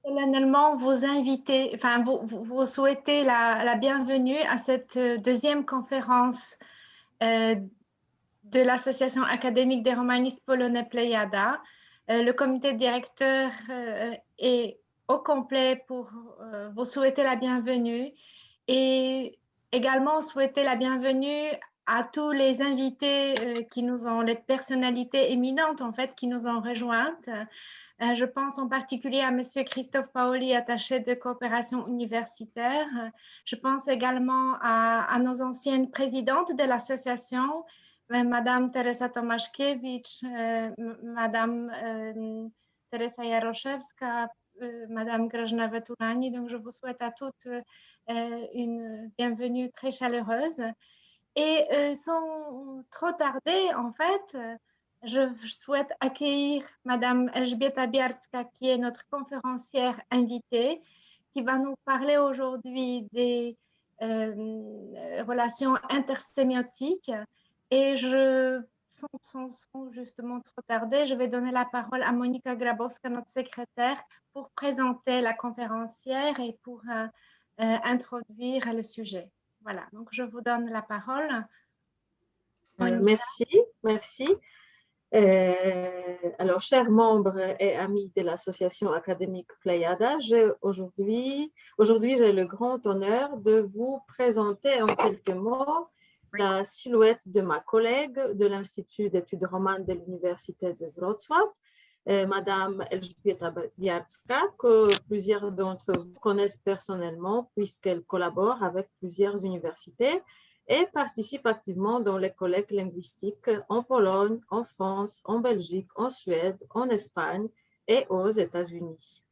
solennellement vous inviter, enfin, vous souhaiter la bienvenue à cette deuxième conférence euh, de l'Association académique des romanistes polonais Plejada. Le comité directeur est au complet pour vous souhaiter la bienvenue et également souhaiter la bienvenue à tous les invités qui nous ont, les personnalités éminentes en fait, qui nous ont rejointes. Je pense en particulier à Monsieur Christophe Paoli, attaché de coopération universitaire. Je pense également à nos anciennes présidentes de l'association, Madame Teresa Tomaszkiewicz, Madame Teresa Jaroszewska, Madame Grażyna Vetulani. Donc, je vous souhaite à toutes une bienvenue très chaleureuse. Et sans trop tarder, en fait, je souhaite accueillir Madame Elżbieta Biarska, qui est notre conférencière invitée, qui va nous parler aujourd'hui des relations intersémiotiques. Et sans justement trop tarder, je vais donner la parole à Monika Grabowska, notre secrétaire, pour présenter la conférencière et pour introduire le sujet. Voilà, donc je vous donne la parole. Merci, merci. Alors, chers membres et amis de l'association académique Plejada, aujourd'hui, j'ai le grand honneur de vous présenter en quelques mots la silhouette de ma collègue de l'Institut d'études romanes de l'Université de Wrocław, Madame Elżbieta Biarska, que plusieurs d'entre vous connaissent personnellement puisqu'elle collabore avec plusieurs universités et participe activement dans les collègues linguistiques en Pologne, en France, en Belgique, en Suède, en Espagne et aux États-Unis.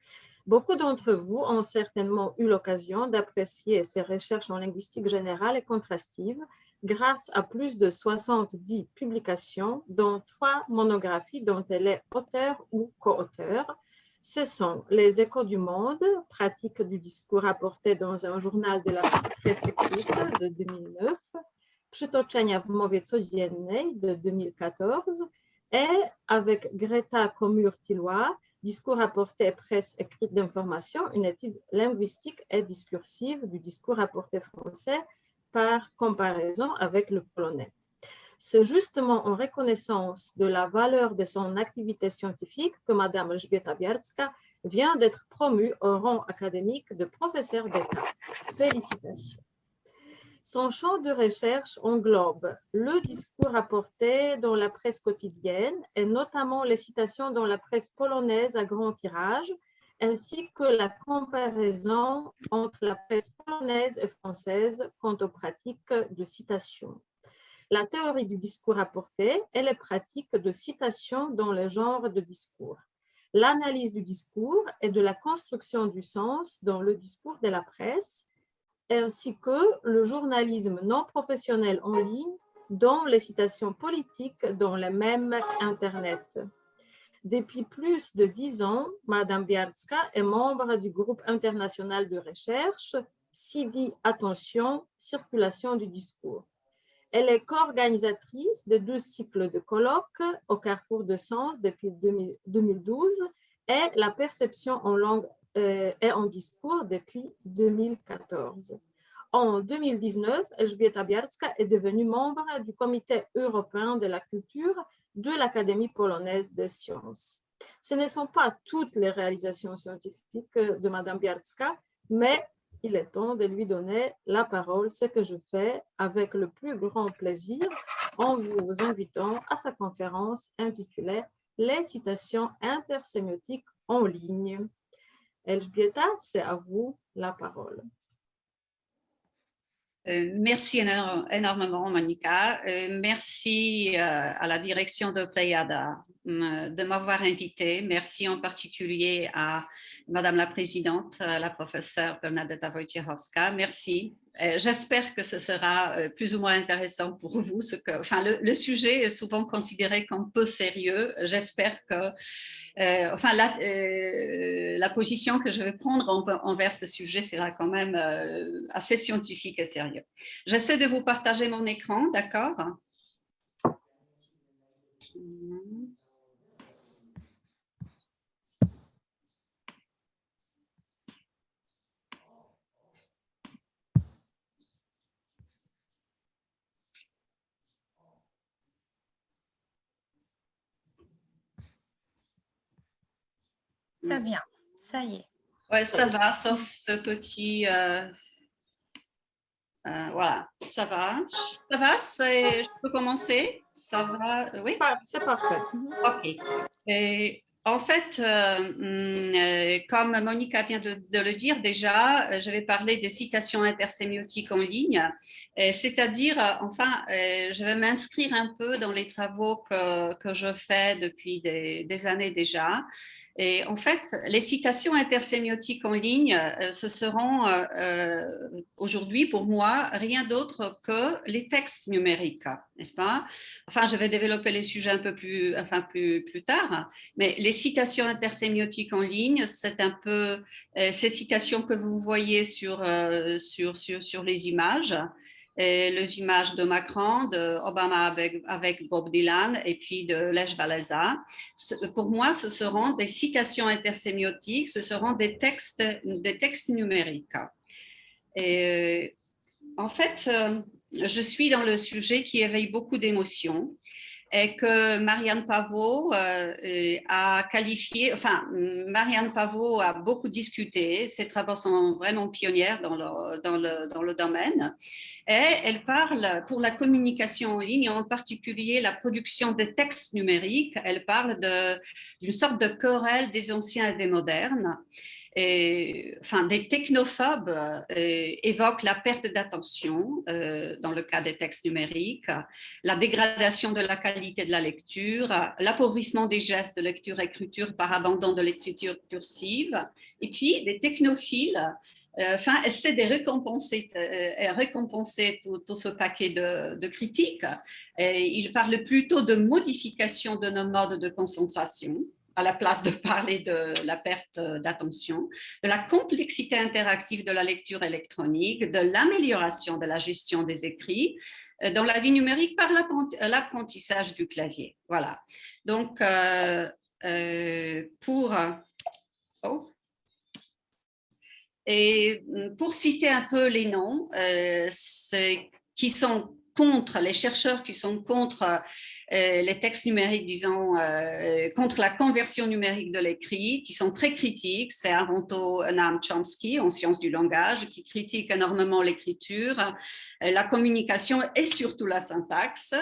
Beaucoup d'entre vous ont certainement eu l'occasion d'apprécier ses recherches en linguistique générale et contrastive grâce à plus de 70 publications, dont 3 monographies dont elle est auteure ou co-auteure. Ce sont Les Échos du monde, pratique du discours apporté dans un journal de la presse écrite de 2009, Przytoczenia w mowie codziennej de 2014 et avec Greta Komur-Tillois, discours apporté presse écrite d'information, une étude linguistique et discursive du discours apporté français par comparaison avec le polonais. C'est justement en reconnaissance de la valeur de son activité scientifique que Mme Elżbieta Biarska vient d'être promue au rang académique de professeur d'État. Félicitations. Son champ de recherche englobe le discours apporté dans la presse quotidienne et notamment les citations dans la presse polonaise à grand tirage, ainsi que la comparaison entre la presse polonaise et française quant aux pratiques de citation. La théorie du discours apporté et les pratiques de citation dans le genre de discours. L'analyse du discours et de la construction du sens dans le discours de la presse, ainsi que le journalisme non professionnel en ligne dont les citations politiques dans le même Internet. Depuis plus de 10 ans, Mme Biarska est membre du groupe international de recherche CIDI Attention, circulation du discours. Elle est co-organisatrice de 2 cycles de colloques au Carrefour de Sens depuis 2012 et la perception en langue et en discours depuis 2014. En 2019, Elżbieta Biarska est devenue membre du Comité européen de la culture de l'Académie polonaise des sciences. Ce ne sont pas toutes les réalisations scientifiques de Mme Biarska, mais il est temps de lui donner la parole, ce que je fais avec le plus grand plaisir en vous invitant à sa conférence intitulée « Les citations intersémiotiques en ligne ». Elżbieta, c'est à vous la parole. Merci énormément, Monika. Merci à la direction de Plejada de m'avoir invitée. Merci en particulier à Madame la Présidente, la professeure Bernadetta Wojciechowska. Merci. J'espère que ce sera plus ou moins intéressant pour vous. Le sujet est souvent considéré comme peu sérieux. J'espère que la position que je vais prendre envers ce sujet sera quand même assez scientifique et sérieux. J'essaie de vous partager mon écran, d'accord? Ça vient, ça y est. Ouais, ça va, sauf ce petit... voilà, ça va. Ça va, je peux commencer? Ça va, oui? C'est parfait. OK. Et en fait, comme Monica vient de le dire déjà, je vais parler des citations intersémiotiques en ligne, c'est-à-dire, enfin, je vais m'inscrire un peu dans les travaux que je fais depuis des années déjà. Et en fait, les citations intersémiotiques en ligne, ce seront aujourd'hui pour moi rien d'autre que les textes numériques, n'est-ce pas? Enfin, je vais développer les sujets un peu plus tard, mais les citations intersémiotiques en ligne, c'est un peu ces citations que vous voyez sur les images. Les images de Macron, d'Obama avec Bob Dylan et puis de Lech Walesa. Pour moi, ce seront des citations intersémiotiques, ce seront des textes numériques. Et, en fait, je suis dans le sujet qui éveille beaucoup d'émotions et que Marianne Pavot a qualifié, enfin, Marianne Pavot a beaucoup discuté, ses travaux sont vraiment pionnières dans le domaine, et elle parle pour la communication en ligne, en particulier la production de textes numériques, elle parle d'une sorte de querelle des anciens et des modernes. Et, enfin, des technophobes évoquent la perte d'attention dans le cas des textes numériques, la dégradation de la qualité de la lecture, l'appauvrissement des gestes de lecture-écriture par abandon de l'écriture cursive, et puis des technophiles essaient de récompenser tout ce paquet de critiques. Et ils parlent plutôt de modification de nos modes de concentration, à la place de parler de la perte d'attention, de la complexité interactive de la lecture électronique, de l'amélioration de la gestion des écrits dans la vie numérique par l'apprentissage du clavier. Voilà. Donc, pour citer un peu les noms, qui sont contre, les chercheurs qui sont contre les textes numériques, disons, contre la conversion numérique de l'écrit, qui sont très critiques, c'est Aronto, Noam Chomsky en sciences du langage, qui critique énormément l'écriture, la communication et surtout la syntaxe.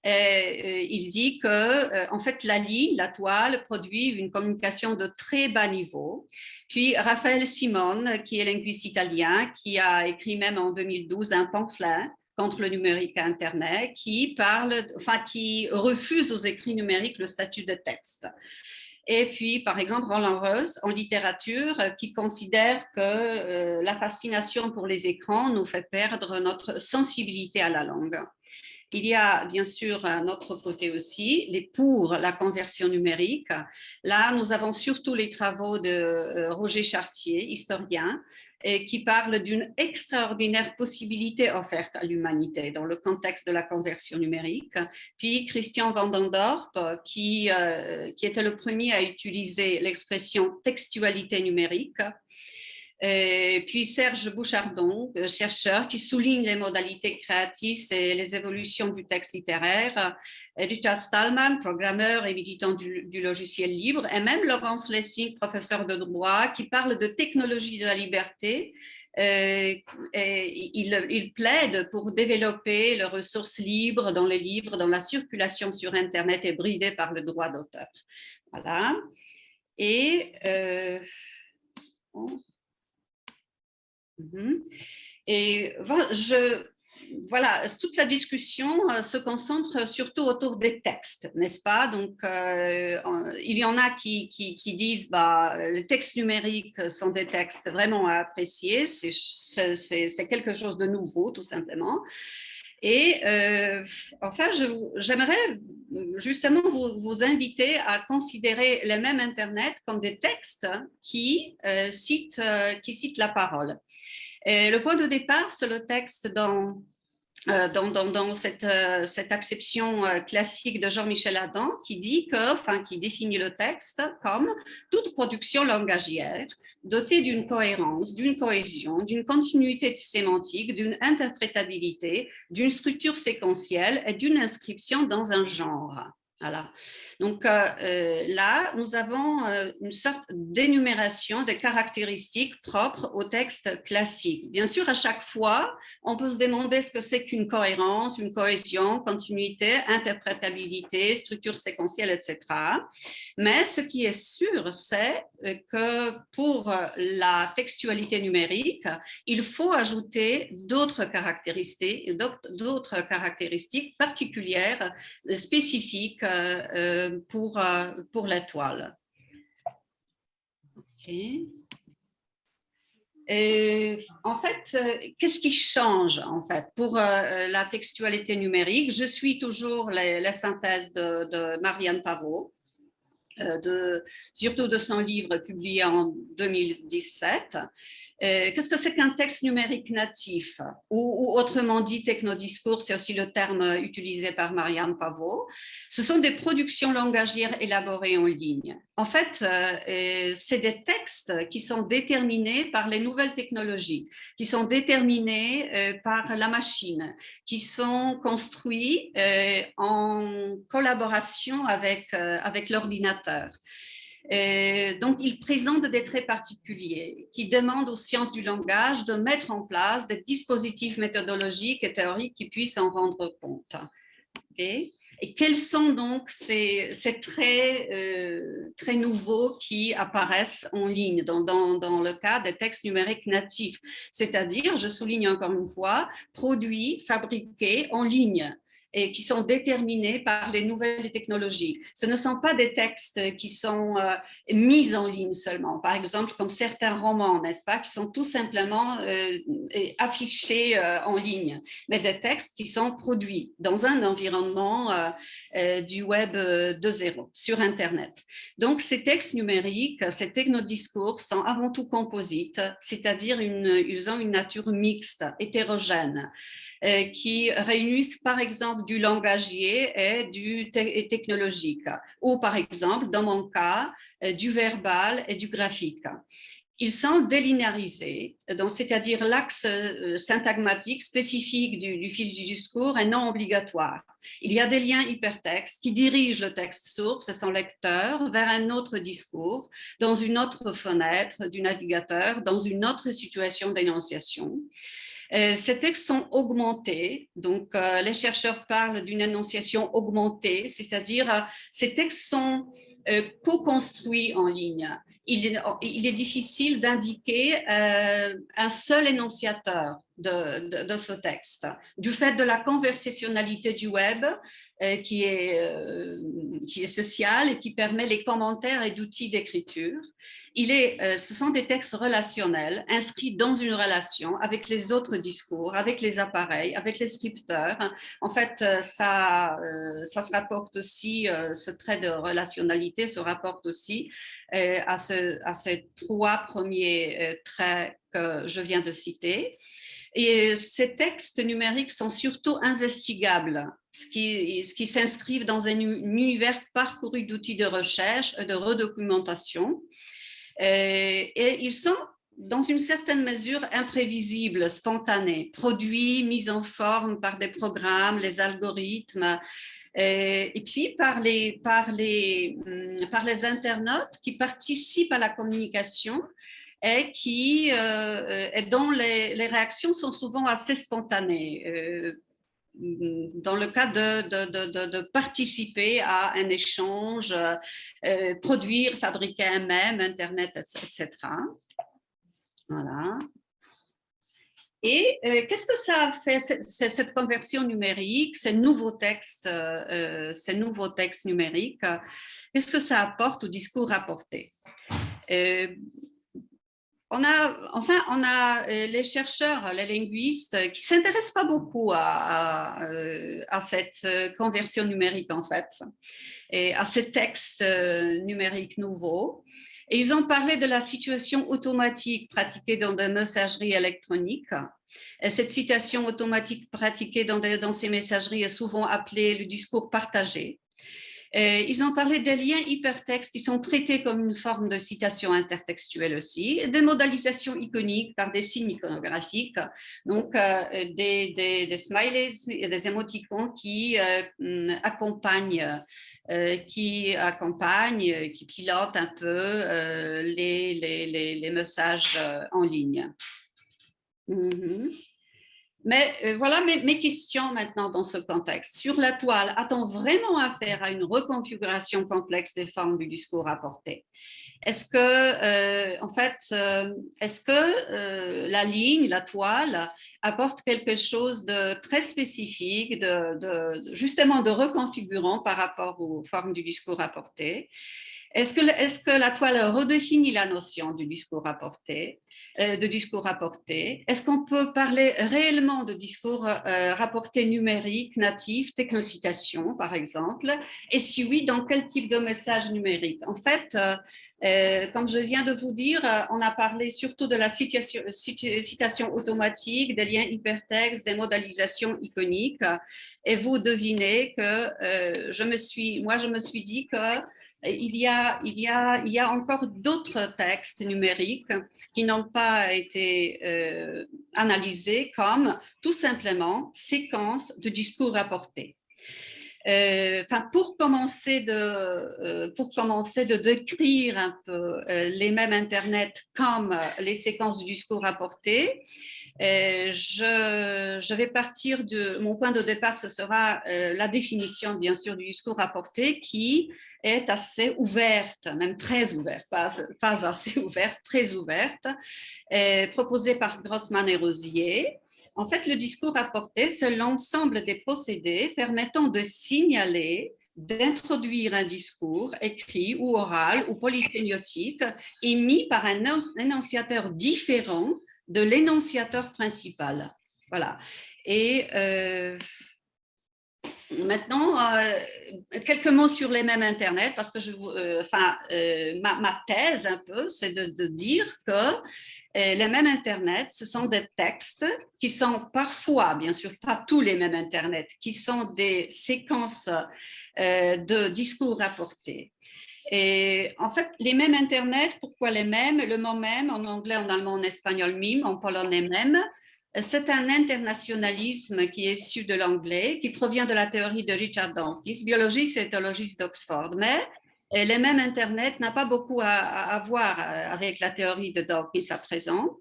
Il dit que, en fait, la ligne, la toile, produit une communication de très bas niveau. Puis Raphaël Simone, qui est linguiste italien, qui a écrit même en 2012 un pamphlet contre le numérique à Internet, qui refuse aux écrits numériques le statut de texte. Et puis, par exemple, Roland Reuss, en littérature, qui considère que la fascination pour les écrans nous fait perdre notre sensibilité à la langue. Il y a bien sûr un autre côté aussi, pour la conversion numérique. Là, nous avons surtout les travaux de Roger Chartier, historien, qui parle d'une extraordinaire possibilité offerte à l'humanité dans le contexte de la conversion numérique. Puis Christian Vandendorp, qui était le premier à utiliser l'expression textualité numérique. Et puis Serge Bouchardon, chercheur, qui souligne les modalités créatrices et les évolutions du texte littéraire. Richard Stallman, programmeur et militant du logiciel libre. Et même Laurence Lessing, professeur de droit, qui parle de technologie de la liberté. Et il plaide pour développer les ressources libres dans les livres, dans la circulation sur Internet et bridée par le droit d'auteur. Voilà. Et... Et voilà, toute la discussion se concentre surtout autour des textes, n'est-ce pas? Donc, il y en a qui disent les textes numériques sont des textes vraiment à apprécier, c'est quelque chose de nouveau, tout simplement. Et enfin, j'aimerais justement vous inviter à considérer les mêmes Internet comme des textes qui citent la parole. Et le point de départ, c'est le texte dans cette acception classique de Jean-Michel Adam qui définit le texte comme toute production langagière dotée d'une cohérence, d'une cohésion, d'une continuité sémantique, d'une interprétabilité, d'une structure séquentielle et d'une inscription dans un genre. Voilà. Donc là, nous avons une sorte d'énumération des caractéristiques propres au texte classique. Bien sûr, à chaque fois, on peut se demander ce que c'est qu'une cohérence, une cohésion, continuité, interprétabilité, structure séquentielle, etc. Mais ce qui est sûr, c'est que pour la textualité numérique, il faut ajouter d'autres caractéristiques particulières, spécifiques pour la toile. Okay. En fait, qu'est-ce qui change en fait pour la textualité numérique? Je suis toujours la synthèse de Marianne Pavot, surtout de son livre publié en 2017. Qu'est-ce que c'est qu'un texte numérique natif ou autrement dit technodiscours, c'est aussi le terme utilisé par Marianne Pavot. Ce sont des productions langagières élaborées en ligne. En fait, c'est des textes qui sont déterminés par les nouvelles technologies, qui sont déterminés par la machine, qui sont construits en collaboration avec l'ordinateur. Donc, ils présentent des traits particuliers qui demandent aux sciences du langage de mettre en place des dispositifs méthodologiques et théoriques qui puissent en rendre compte. Okay. Et quels sont donc ces traits très nouveaux qui apparaissent en ligne dans le cas des textes numériques natifs, c'est-à-dire, je souligne encore une fois, produits, fabriqués en ligne, et qui sont déterminés par les nouvelles technologies. Ce ne sont pas des textes qui sont mis en ligne seulement, par exemple comme certains romans, n'est-ce pas, qui sont tout simplement affichés en ligne, mais des textes qui sont produits dans un environnement du web 2.0 sur Internet. Donc ces textes numériques, ces technodiscours sont avant tout composites, c'est-à-dire ils ont une nature mixte, hétérogène, qui réunissent par exemple du langagier et du technologique, ou par exemple, dans mon cas, du verbal et du graphique. Ils sont délinéarisés, c'est-à-dire l'axe syntagmatique spécifique du fil du discours est non obligatoire. Il y a des liens hypertextes qui dirigent le texte source et son lecteur vers un autre discours, dans une autre fenêtre du navigateur, dans une autre situation d'énonciation. Ces textes sont augmentés, donc les chercheurs parlent d'une énonciation augmentée, c'est-à-dire ces textes sont co-construits en ligne. Il est difficile d'indiquer un seul énonciateur de ce texte, du fait de la conversationnalité du web qui est sociale et qui permet les commentaires et d'outils d'écriture. Ce sont des textes relationnels inscrits dans une relation avec les autres discours, avec les appareils, avec les scripteurs. En fait, ça se rapporte aussi, ce trait de relationnalité se rapporte aussi à ces trois premiers traits que je viens de citer. Et ces textes numériques sont surtout investigables, ce qui s'inscrivent dans un univers parcouru d'outils de recherche et de redocumentation. Et ils sont, dans une certaine mesure, imprévisibles, spontanés, produits, mis en forme par des programmes, les algorithmes, et puis par les internautes qui participent à la communication et dont les réactions sont souvent assez spontanées. Dans le cas de participer à un échange, produire, fabriquer un mème, Internet, etc. Voilà. Et qu'est-ce que ça a fait, cette conversion numérique, ces nouveaux textes numériques, qu'est-ce que ça apporte au discours rapporté? On a les chercheurs, les linguistes qui ne s'intéressent pas beaucoup à cette conversion numérique en fait, et à ces textes numériques nouveaux. Et ils ont parlé de la situation automatique pratiquée dans des messageries électroniques. Et cette citation automatique pratiquée dans ces messageries est souvent appelée le discours partagé. Ils ont parlé des liens hypertextes qui sont traités comme une forme de citation intertextuelle aussi, des modalisations iconiques par des signes iconographiques, donc des smileys, des émoticônes qui accompagnent, qui pilotent un peu les messages en ligne. Mais voilà mes questions maintenant dans ce contexte. Sur la toile, a-t-on vraiment affaire à une reconfiguration complexe des formes du discours rapporté? Est-ce que, est-ce que la ligne, la toile, apporte quelque chose de très spécifique, justement de reconfigurant par rapport aux formes du discours rapporté? Est-ce que la toile redéfinit la notion du discours rapporté? Est-ce qu'on peut parler réellement de discours rapporté numérique, natif, technocitation, par exemple? Et si oui, dans quel type de message numérique? En fait, comme je viens de vous dire, on a parlé surtout de la citation automatique, des liens hypertextes, des modalisations iconiques. Et vous devinez que je me suis dit que il y a encore d'autres textes numériques qui n'ont pas été analysés comme tout simplement séquences de discours rapportés. Pour commencer de décrire un peu les mêmes Internet comme les séquences du discours rapporté, je vais partir de mon point de départ, ce sera la définition bien sûr du discours rapporté qui est assez ouverte, même très ouverte, pas assez ouverte, très ouverte, proposée par Grossman et Rosier. En fait, le discours rapporté, c'est l'ensemble des procédés permettant de signaler, d'introduire un discours écrit ou oral ou polysémiotique émis par un énonciateur différent de l'énonciateur principal. Voilà. Et maintenant, quelques mots sur les mêmes Internet, parce que ma thèse un peu, c'est de dire que les mêmes Internet, ce sont des textes qui sont parfois, bien sûr, pas tous les mêmes Internet, qui sont des séquences de discours rapportés. Et en fait, les mêmes Internet, pourquoi les mêmes? Le mot même, en anglais, en allemand, en espagnol, mime, en polonais, même. C'est un internationalisme qui est issu de l'anglais, qui provient de la théorie de Richard Dawkins, biologiste et éthologiste d'Oxford. Mais les mêmes Internet n'a pas beaucoup à voir avec la théorie de Dawkins à présent,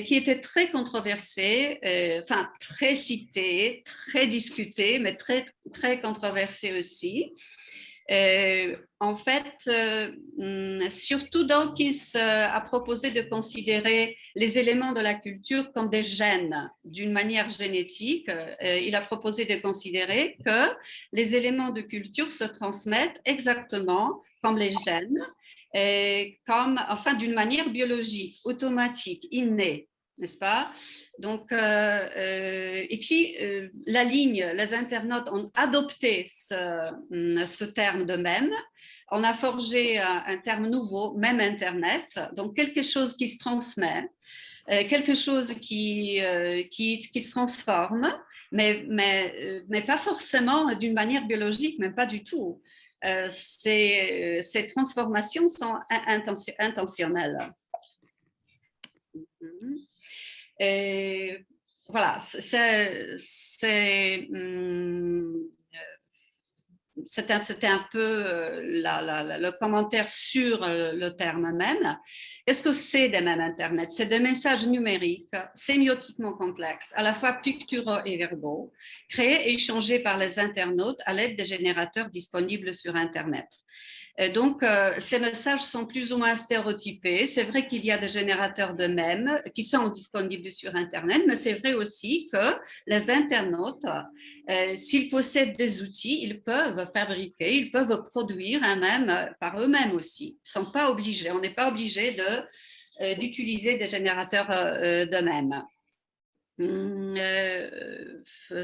qui était très controversée, très citée, très discutée, mais très, très controversée aussi. En fait, surtout Dawkins a proposé de considérer les éléments de la culture comme des gènes d'une manière génétique. Il a proposé de considérer que les éléments de culture se transmettent exactement comme les gènes, d'une manière biologique, automatique, innée, n'est-ce pas? Donc, et puis, la ligne, les internautes ont adopté ce terme de même. On a forgé un terme nouveau, même Internet, donc quelque chose qui se transmet, quelque chose qui se transforme, mais pas forcément d'une manière biologique, même pas du tout. Ces transformations sont intentionnelles. Et voilà, c'était un peu le commentaire sur le terme même. Qu'est-ce que c'est des mêmes Internet? C'est des messages numériques, sémiotiquement complexes, à la fois picturaux et verbaux, créés et échangés par les internautes à l'aide des générateurs disponibles sur Internet. Et donc, ces messages sont plus ou moins stéréotypés. C'est vrai qu'il y a des générateurs de mèmes qui sont disponibles sur Internet, mais c'est vrai aussi que les internautes, s'ils possèdent des outils, ils peuvent fabriquer, ils peuvent produire un mème par eux-mêmes aussi. Ils ne sont pas obligés, on n'est pas obligé d'utiliser des générateurs de mèmes.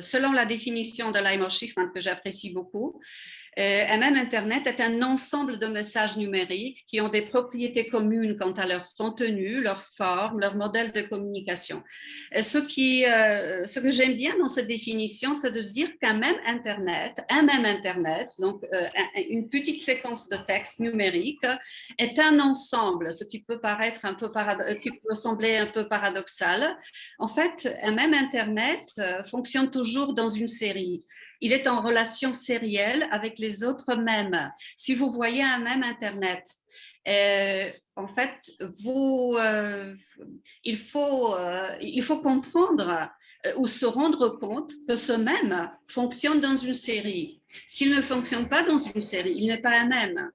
Selon la définition de Lyman Schiffman, que j'apprécie beaucoup, Un même Internet est un ensemble de messages numériques qui ont des propriétés communes quant à leur contenu, leur forme, leur modèle de communication. Ce que j'aime bien dans cette définition, c'est de dire qu'un même Internet, donc une petite séquence de texte numérique, est un ensemble, ce qui peut paraître qui peut sembler un peu paradoxal. En fait, un même Internet fonctionne toujours dans une série. Il est en relation sérielle avec les autres mêmes. Si vous voyez un même Internet, en fait, il faut comprendre ou se rendre compte que ce même fonctionne dans une série. S'il ne fonctionne pas dans une série, il n'est pas un même.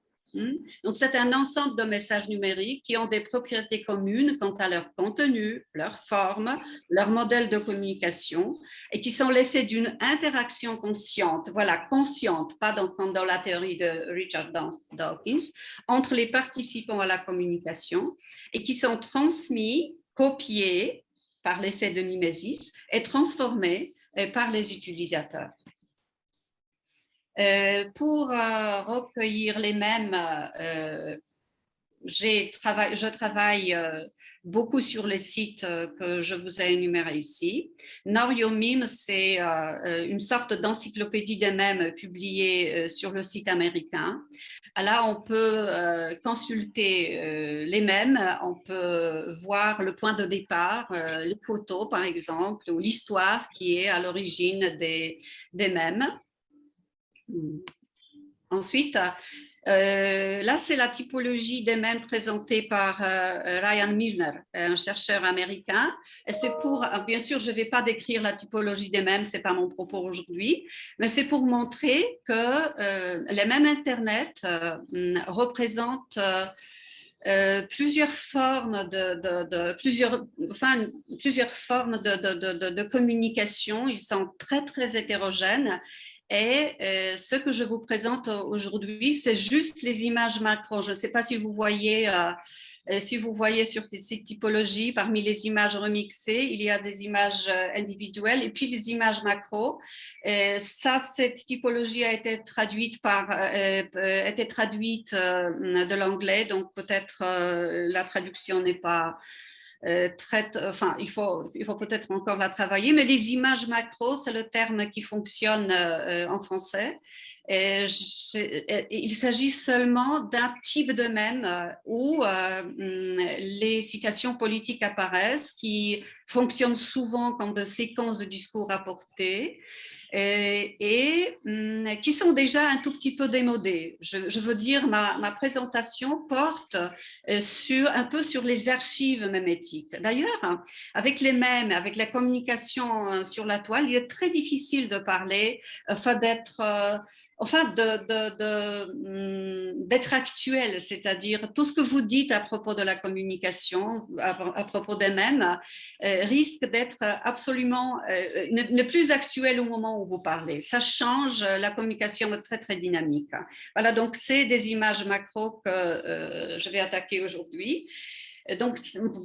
Donc, c'est un ensemble de messages numériques qui ont des propriétés communes quant à leur contenu, leur forme, leur modèle de communication et qui sont l'effet d'une interaction consciente, consciente, pas comme dans la théorie de Richard Dawkins, entre les participants à la communication et qui sont transmis, copiés par l'effet de mimésis et transformés par les utilisateurs. Pour recueillir les mêmes, je travaille beaucoup sur les sites que je vous ai énumérés ici. Know Your Meme, c'est une sorte d'encyclopédie des mèmes publiée sur le site américain. Là, on peut consulter les mèmes, on peut voir le point de départ, les photos par exemple, ou l'histoire qui est à l'origine des mèmes. Ensuite, là, c'est la typologie des mèmes présentée par Ryan Milner, un chercheur américain. Et c'est bien sûr, je ne vais pas décrire la typologie des mèmes, ce n'est pas mon propos aujourd'hui, mais c'est pour montrer que les mèmes Internet représentent plusieurs formes de communication. Ils sont très, très hétérogènes. Et ce que je vous présente aujourd'hui, c'est juste les images macro. Je ne sais pas si vous voyez sur ces typologies, parmi les images remixées, il y a des images individuelles et puis les images macro. Cette typologie a été traduite de l'anglais, donc peut-être la traduction n'est pas il faut peut-être encore la travailler, mais les images macro, c'est le terme qui fonctionne en français. Il s'agit seulement d'un type de mème où les citations politiques apparaissent, qui fonctionnent souvent comme des séquences de discours rapportés et qui sont déjà un tout petit peu démodées. Je veux dire, ma présentation porte un peu sur les archives mémétiques. D'ailleurs, avec les mèmes, avec la communication sur la toile, il est très difficile de parler, d'être actuel, c'est-à-dire tout ce que vous dites à propos de la communication, à propos des mèmes, risque d'être absolument ne plus actuel au moment où vous parlez. Ça change, la communication est très, très dynamique. Voilà, donc c'est des images macro que je vais attaquer aujourd'hui. Donc,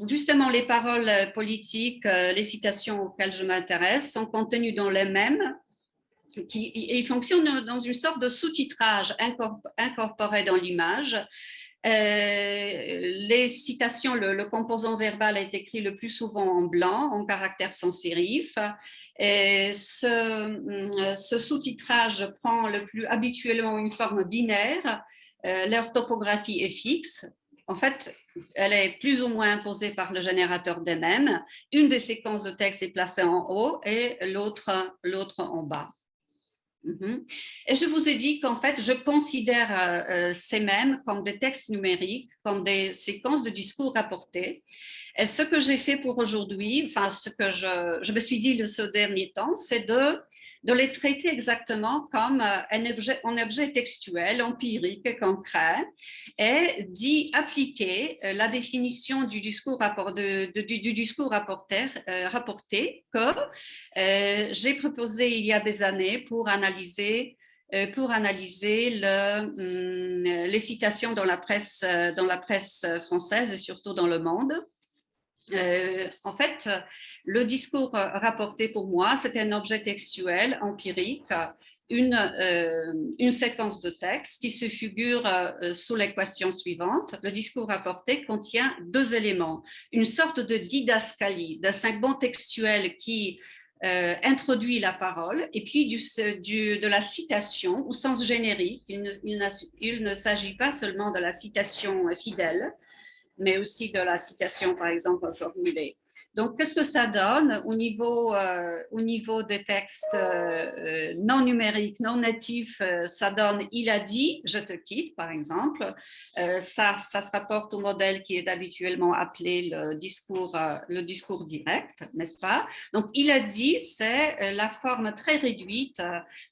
justement, les paroles politiques, les citations auxquelles je m'intéresse sont contenues dans les mèmes. Il fonctionne dans une sorte de sous-titrage incorporé dans l'image. Les citations, le composant verbal est écrit le plus souvent en blanc, en caractère sans sérif. Ce sous-titrage prend le plus habituellement une forme binaire. Leur topographie est fixe. En fait, elle est plus ou moins imposée par le générateur des mèmes. Une des séquences de texte est placée en haut et l'autre en bas. Et je vous ai dit qu'en fait, je considère ces mèmes comme des textes numériques, comme des séquences de discours rapportés. Et ce que j'ai fait pour aujourd'hui, ce que je me suis dit ce dernier temps, c'est de les traiter exactement comme un objet textuel, empirique et concret, et d'y appliquer la définition du discours rapporté que j'ai proposé il y a des années pour analyser les citations dans la presse française et surtout dans le monde. En fait, le discours rapporté pour moi, c'était un objet textuel, empirique, une séquence de texte qui se figure sous l'équation suivante. Le discours rapporté contient deux éléments, une sorte de didascalie, d'un segment textuel qui introduit la parole, et puis de la citation au sens générique. Il ne s'agit pas seulement de la citation fidèle, mais aussi de la citation, par exemple, formulée. Donc, qu'est-ce que ça donne au niveau des textes non numériques, non natifs? Ça donne « il a dit, je te quitte », par exemple. Ça se rapporte au modèle qui est habituellement appelé le discours direct, n'est-ce pas? Donc, « il a dit », c'est la forme très réduite,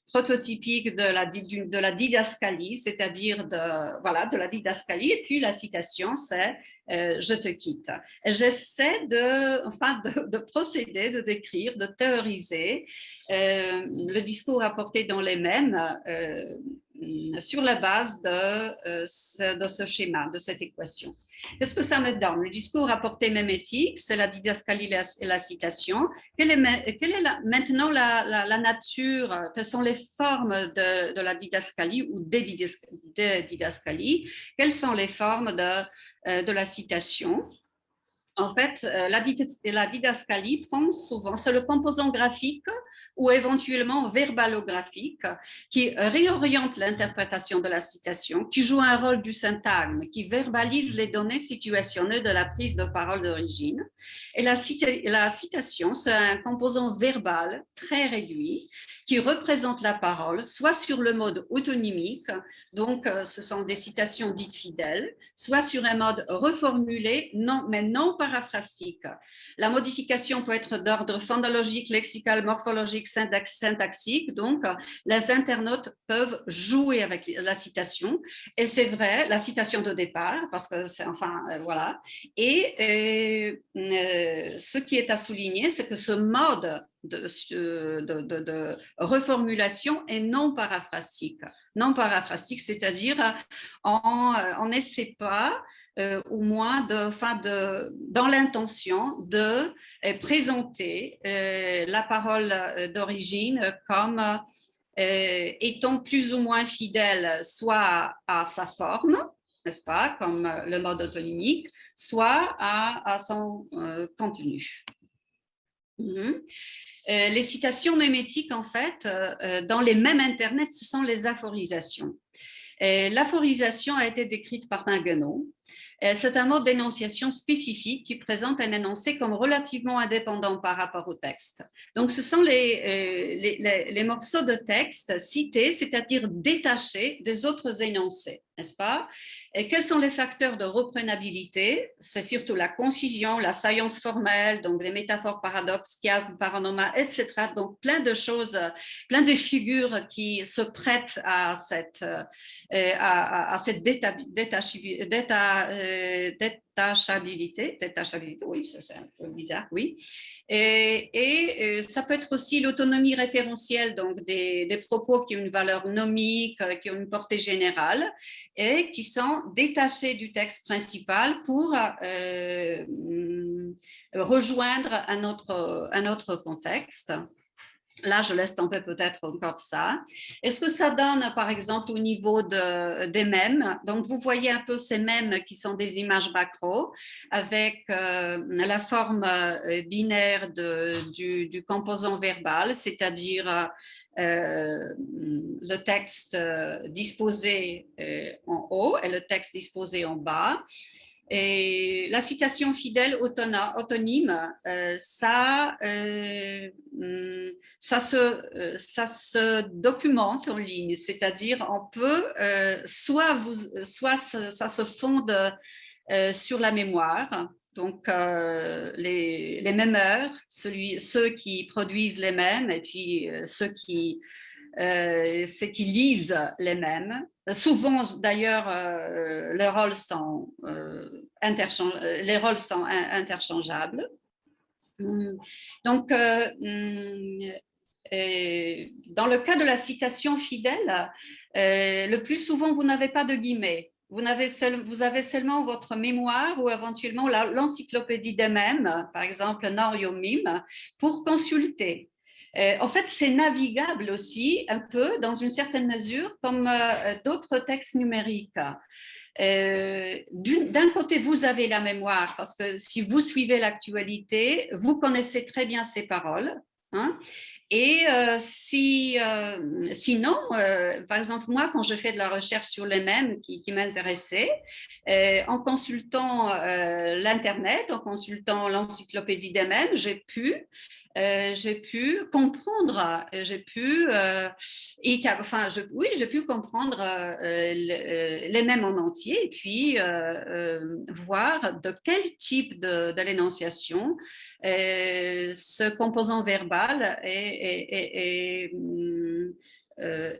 prototypique de la didascalie, c'est-à-dire de la didascalie, et puis la citation, c'est je te quitte. J'essaie de procéder, de décrire, de théoriser le discours apporté dans les mêmes sur la base de ce schéma, de cette équation. Qu'est-ce que ça me donne? Le discours apporté mémétique, c'est la didascalie et la citation. Quelle est maintenant la nature, quelles sont les formes de la didascalie ou des didascalies? Quelles sont les formes de la citation? En fait, la didascalie prend souvent, c'est le composant graphique ou éventuellement verbalographique qui réoriente l'interprétation de la citation, qui joue un rôle du syntagme, qui verbalise les données situationnelles de la prise de parole d'origine. Et la citation, c'est un composant verbal très réduit qui représente la parole, soit sur le mode autonymique, donc ce sont des citations dites fidèles, soit sur un mode reformulé, mais non paraphrastique. La modification peut être d'ordre phonologique, lexical, morphologique, syntaxique, donc les internautes peuvent jouer avec la citation, et c'est vrai, la citation de départ, parce que c'est voilà, et ce qui est à souligner, c'est que ce mode de reformulation est non paraphrastique. Non paraphrastique, c'est-à-dire on n'essaie pas, au moins dans l'intention de présenter la parole d'origine comme étant plus ou moins fidèle soit à sa forme, n'est-ce pas, comme le mode autonymique, soit à son contenu. Les citations mémétiques, en fait, dans les mêmes internets, ce sont les aphorisations. L'aphorisation a été décrite par Maguenot. C'est un mode d'énonciation spécifique qui présente un énoncé comme relativement indépendant par rapport au texte. Donc, ce sont les morceaux de texte cités, c'est-à-dire détachés des autres énoncés, n'est-ce pas? Et quels sont les facteurs de reprenabilité? C'est surtout la concision, la saillance formelle, donc les métaphores, paradoxes, chiasmes, paranoma, etc. Donc, plein de choses, plein de figures qui se prêtent à cette détachabilité, oui, c'est un peu bizarre, oui. Et ça peut être aussi l'autonomie référentielle, donc des propos qui ont une valeur nomique, qui ont une portée générale et qui sont détachés du texte principal pour rejoindre un autre contexte. Là, je laisse tomber peut-être encore ça. Est-ce que ça donne, par exemple, au niveau des mèmes? Donc, vous voyez un peu ces mèmes qui sont des images macro avec la forme binaire du composant verbal, c'est-à-dire le texte disposé en haut et le texte disposé en bas. Et la citation fidèle autonyme, ça se documente en ligne, c'est-à-dire on peut soit ça se fonde sur la mémoire. Donc, les mêmeurs, ceux qui produisent les mêmes et puis ceux qui lisent les mêmes. Souvent, d'ailleurs, les rôles sont interchangeables. Donc, dans le cas de la citation fidèle, le plus souvent, vous n'avez pas de guillemets. vous avez seulement votre mémoire ou éventuellement l'encyclopédie des mèmes, par exemple Noriomim, pour consulter. En fait, c'est navigable aussi un peu, dans une certaine mesure, comme d'autres textes numériques. D'un côté, vous avez la mémoire, parce que si vous suivez l'actualité, vous connaissez très bien ces paroles. Hein? Et sinon, par exemple, moi, quand je fais de la recherche sur les mèmes qui m'intéressaient, en consultant l'Internet, en consultant l'encyclopédie des mèmes, j'ai pu comprendre, j'ai pu comprendre les mèmes en entier et puis voir de quel type de l'énonciation ce composant verbal est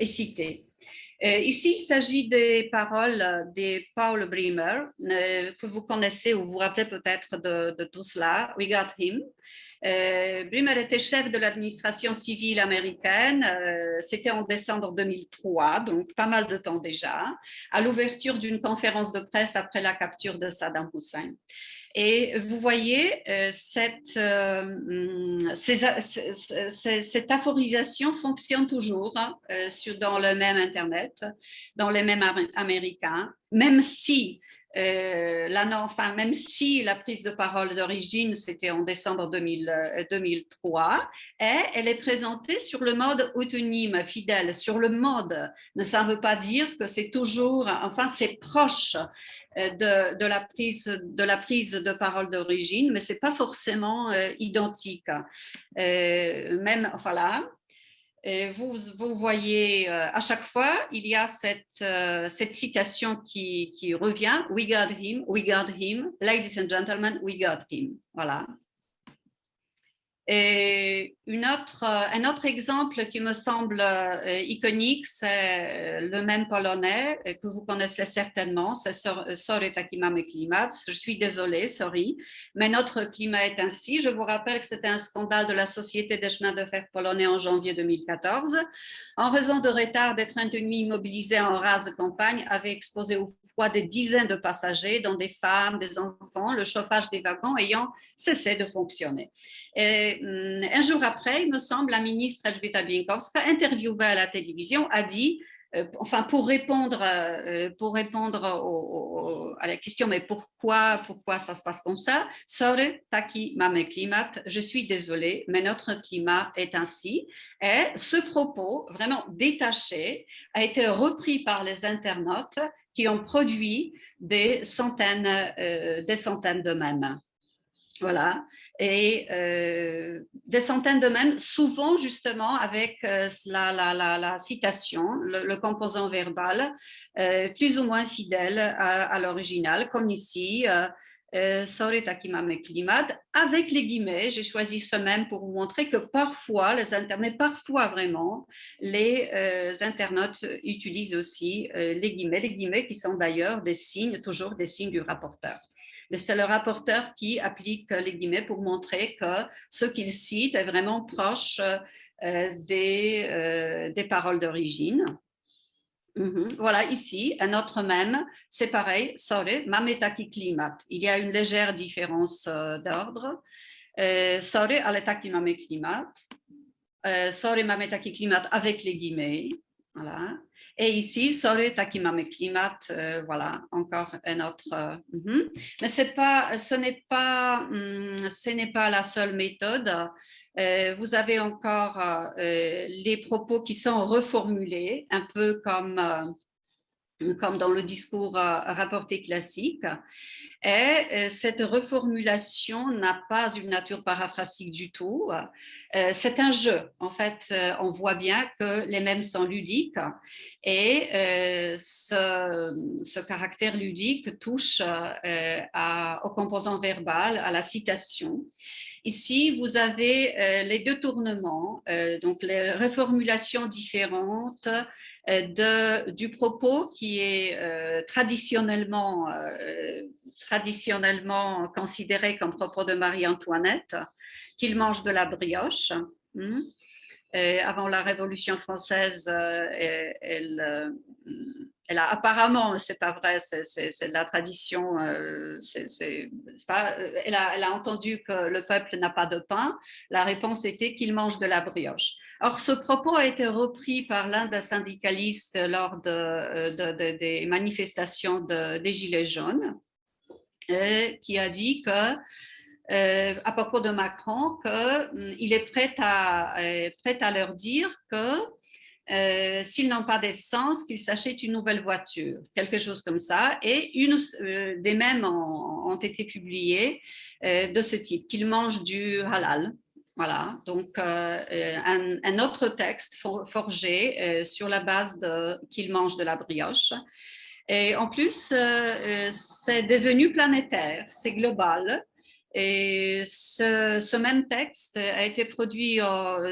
cité. Ici, il s'agit des paroles de Paul Bremer, que vous connaissez ou vous vous rappelez peut-être de tout cela. We got him. Bremer était chef de l'administration civile américaine, c'était en décembre 2003, donc pas mal de temps déjà, à l'ouverture d'une conférence de presse après la capture de Saddam Hussein. Et vous voyez, cette aphorisation fonctionne toujours dans le même Internet, dans les mêmes américains, même si même si la prise de parole d'origine, c'était en décembre 2003, elle est présentée sur le mode autonyme, fidèle, sur le mode. Mais ça ne veut pas dire que c'est toujours, enfin, c'est proche de la prise de parole d'origine, mais ce n'est pas forcément identique. Même, voilà. Et vous voyez, à chaque fois, il y a cette citation qui revient. We got him, ladies and gentlemen, we got him. Voilà. Et un autre exemple qui me semble iconique, c'est le même polonais que vous connaissez certainement, c'est Sorry, taki mamy klimat. Je suis désolée, sorry, mais notre climat est ainsi. Je vous rappelle que c'était un scandale de la Société des chemins de fer polonais en janvier 2014. En raison de retard, des trains de nuit immobilisés en rase de campagne avaient exposé au froid des dizaines de passagers, dont des femmes, des enfants, le chauffage des wagons ayant cessé de fonctionner. Et un jour après, il me semble, la ministre Elżbieta Bieńkowska, interviewée à la télévision, a dit, pour répondre à la question, mais pourquoi ça se passe comme ça? Sorry, taki mamy klimat. Je suis désolée, mais notre climat est ainsi. Et ce propos, vraiment détaché, a été repris par les internautes qui ont produit des centaines de mèmes. Voilà, et des centaines de mèmes, souvent justement avec la citation, le composant verbal, plus ou moins fidèle à l'original, comme ici, Sorry, taki mamy klimat, avec les guillemets. J'ai choisi ce même pour vous montrer que parfois, mais parfois vraiment, les internautes utilisent aussi les guillemets qui sont d'ailleurs toujours des signes du rapporteur. C'est le rapporteur qui applique les guillemets pour montrer que ce qu'il cite est vraiment proche des paroles d'origine. Voilà, ici, un autre mème, c'est pareil, sorry, mamy taki klimat. Il y a une légère différence d'ordre. Sorry, ale taki mamy klimat. Sorry, mamy taki klimat avec les guillemets. Voilà. Et ici, sorry, taki mamy klimat, voilà, encore un autre. Mais ce n'est pas la seule méthode. Vous avez encore les propos qui sont reformulés, un peu comme dans le discours rapporté classique. Et cette reformulation n'a pas une nature paraphrastique du tout. C'est un jeu. En fait, on voit bien que les mèmes sont ludiques et ce caractère ludique touche au composant verbal, à la citation. Ici, vous avez les deux tournements, donc les reformulations différentes du propos qui est traditionnellement considéré comme propos de Marie-Antoinette, qu'il mange de la brioche. Avant la Révolution française, elle apparemment, c'est pas vrai, c'est de la tradition, elle a entendu que le peuple n'a pas de pain. La réponse était qu'il mange de la brioche. Or, ce propos a été repris par l'un des syndicalistes lors des manifestations des Gilets jaunes, qui a dit que à propos de Macron, qu'il est prêt à leur dire que s'ils n'ont pas d'essence, qu'ils s'achètent une nouvelle voiture, quelque chose comme ça. Et des mèmes ont été publiés de ce type, qu'ils mangent du halal. Voilà, donc un autre texte forgé sur la base qu'ils mangent de la brioche. Et en plus, c'est devenu planétaire, c'est global. Et ce même texte a été produit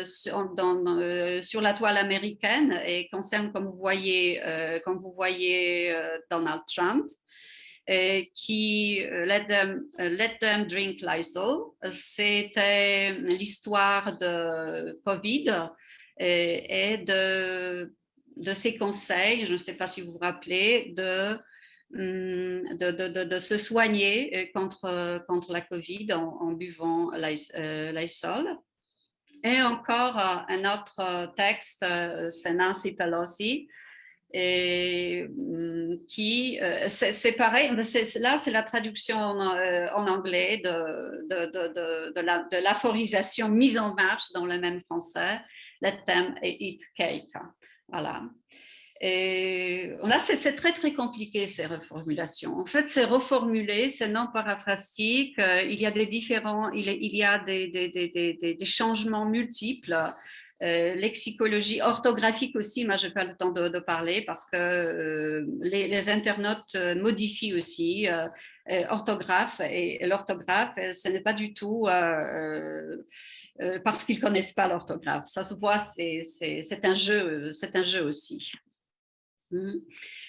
sur la toile américaine et concerne, comme vous voyez Donald Trump, qui let them drink Lysol. C'était l'histoire de Covid et de ses conseils, je ne sais pas si vous vous rappelez, de se soigner contre la Covid en buvant Lysol. Et encore un autre texte, c'est Nancy Pelosi, et qui, c'est pareil, là c'est la traduction en anglais de l'aphorisation mise en marche dans le même français, let them eat cake. Voilà. Et là, c'est très, très compliqué, ces reformulations. En fait, c'est reformulé, c'est non paraphrastique, il y a des changements multiples, lexicologie, orthographique aussi, moi je n'ai pas le temps de parler parce que les internautes modifient aussi orthographe, et l'orthographe, ce n'est pas du tout parce qu'ils ne connaissent pas l'orthographe. Ça se voit, c'est un jeu aussi.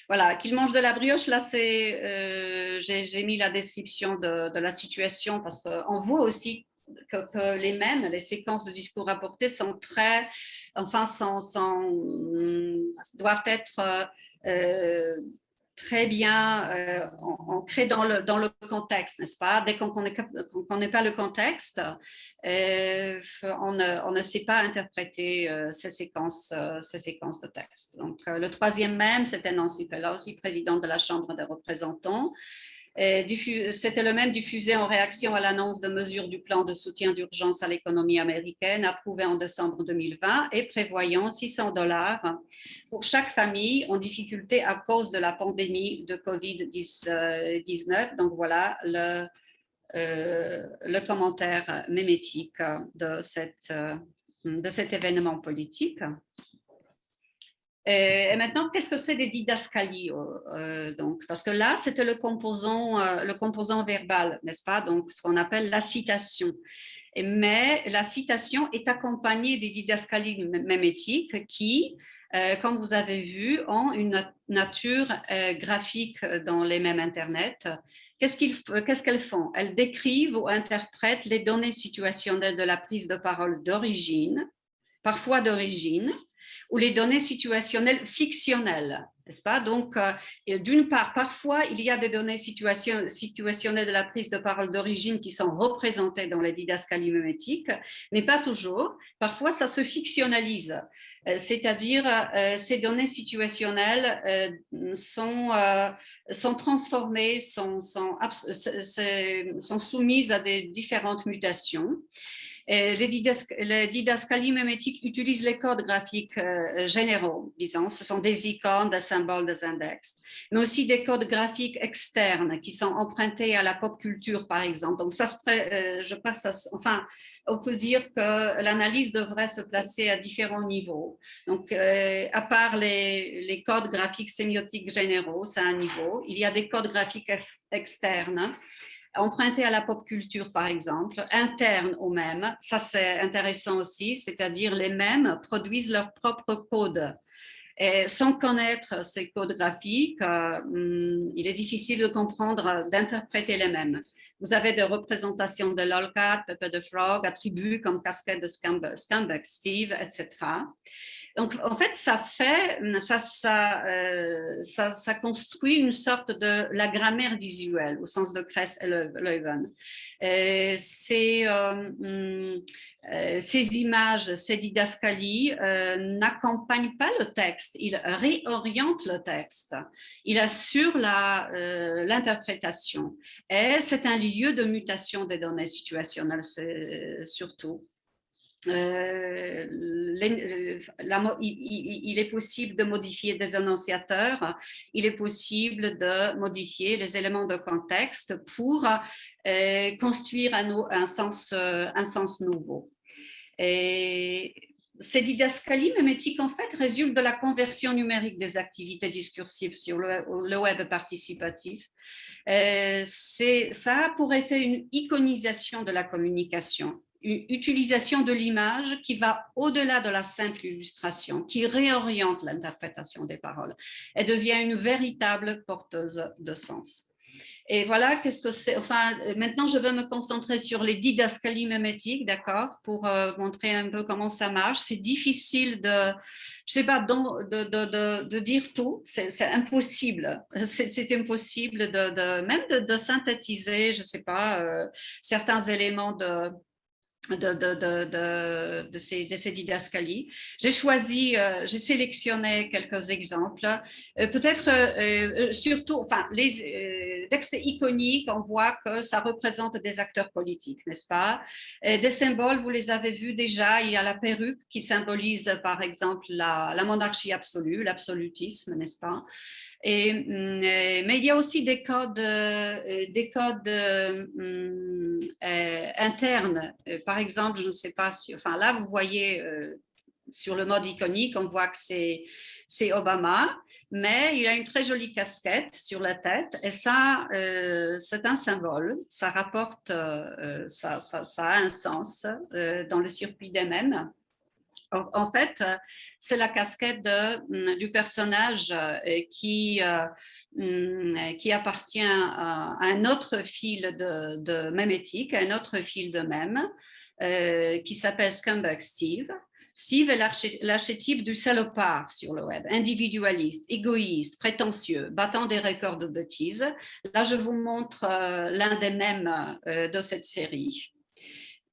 Voilà, qu'ils mangent de la brioche, là, j'ai mis la description de la situation parce qu'on voit aussi que les mêmes, les séquences de discours rapportés sont très, enfin, doivent être très bien ancrées dans le contexte, n'est-ce pas? Dès qu'on ne connaît pas le contexte, on ne sait pas interpréter ces séquences de texte. Donc, le troisième même, c'était Nancy Pelosi, présidente de la Chambre des représentants. C'était le même diffusé en réaction à l'annonce de mesures du plan de soutien d'urgence à l'économie américaine approuvé en décembre 2020 et prévoyant $600 pour chaque famille en difficulté à cause de la pandémie de COVID-19. Donc voilà le commentaire mémétique de cet événement politique. Et maintenant, qu'est-ce que c'est des didascalies donc, parce que là, c'était le composant verbal, n'est-ce pas? Donc, ce qu'on appelle la citation. Mais la citation est accompagnée des didascalies mémétiques qui, comme vous avez vu, ont une nature graphique dans les mêmes Internet. Qu'est-ce qu'elles font? Elles décrivent ou interprètent les données situationnelles de la prise de parole d'origine, parfois d'origine, ou les données situationnelles fictionnelles, n'est-ce pas? Donc, d'une part, parfois, il y a des données situationnelles de la prise de parole d'origine qui sont représentées dans les didascalies mémétiques, mais pas toujours. Parfois, ça se fictionnalise, c'est-à-dire ces données situationnelles sont transformées, sont soumises à des différentes mutations. Les didascalies mémétiques utilisent les codes graphiques généraux, disons, ce sont des icônes, des symboles, des index, mais aussi des codes graphiques externes qui sont empruntés à la pop culture, par exemple. Donc, enfin, on peut dire que l'analyse devrait se placer à différents niveaux. Donc, à part les codes graphiques sémiotiques généraux, c'est un niveau. Il y a des codes graphiques externes empruntés à la pop culture, par exemple, internes aux mêmes. Ça, c'est intéressant aussi, c'est-à-dire les mêmes produisent leurs propres codes. Et sans connaître ces codes graphiques, il est difficile de comprendre, d'interpréter les mêmes. Vous avez des représentations de Lolcat, Pepe the Frog, attributs comme casquette de Scumbag Steve, etc. Donc, en fait, ça construit une sorte de la grammaire visuelle au sens de Kress et Leuven. Ces images, ces didascalies n'accompagnent pas le texte, ils réorientent le texte, ils assurent l'interprétation. Et c'est un lieu de mutation des données situationnelles, surtout. Il est possible de modifier des annonciateurs, il est possible de modifier les éléments de contexte pour construire un sens nouveau. Et ces didascalies mémétiques, en fait, résultent de la conversion numérique des activités discursives sur le web participatif. Ça a pour effet une iconisation de la communication, une utilisation de l'image qui va au-delà de la simple illustration, qui réoriente l'interprétation des paroles et devient une véritable porteuse de sens. Et voilà, qu'est-ce que c'est. Enfin, maintenant, je vais me concentrer sur les didascalies mémétiques, d'accord, pour montrer un peu comment ça marche. C'est difficile je sais pas, de dire tout. C'est impossible. C'est impossible même de synthétiser, je sais pas, certains éléments de ces didascalies. J'ai sélectionné quelques exemples. Peut-être surtout, enfin, dès que c'est iconique, on voit que ça représente des acteurs politiques, n'est-ce pas? Des symboles, vous les avez vus déjà, il y a la perruque qui symbolise par exemple la monarchie absolue, l'absolutisme, n'est-ce pas? Mais il y a aussi des codes internes. Par exemple, je ne sais pas, enfin là, vous voyez sur le mode iconique, on voit que c'est Obama, mais il a une très jolie casquette sur la tête et ça, c'est un symbole. Ça rapporte, ça a un sens dans le circuit des mèmes. En fait, c'est la casquette du personnage qui appartient à un autre fil de mémétique, à un autre fil de mème, qui s'appelle Scumbag Steve. Steve est l'archétype du salopard sur le web, individualiste, égoïste, prétentieux, battant des records de bêtises. Là, je vous montre l'un des mèmes de cette série.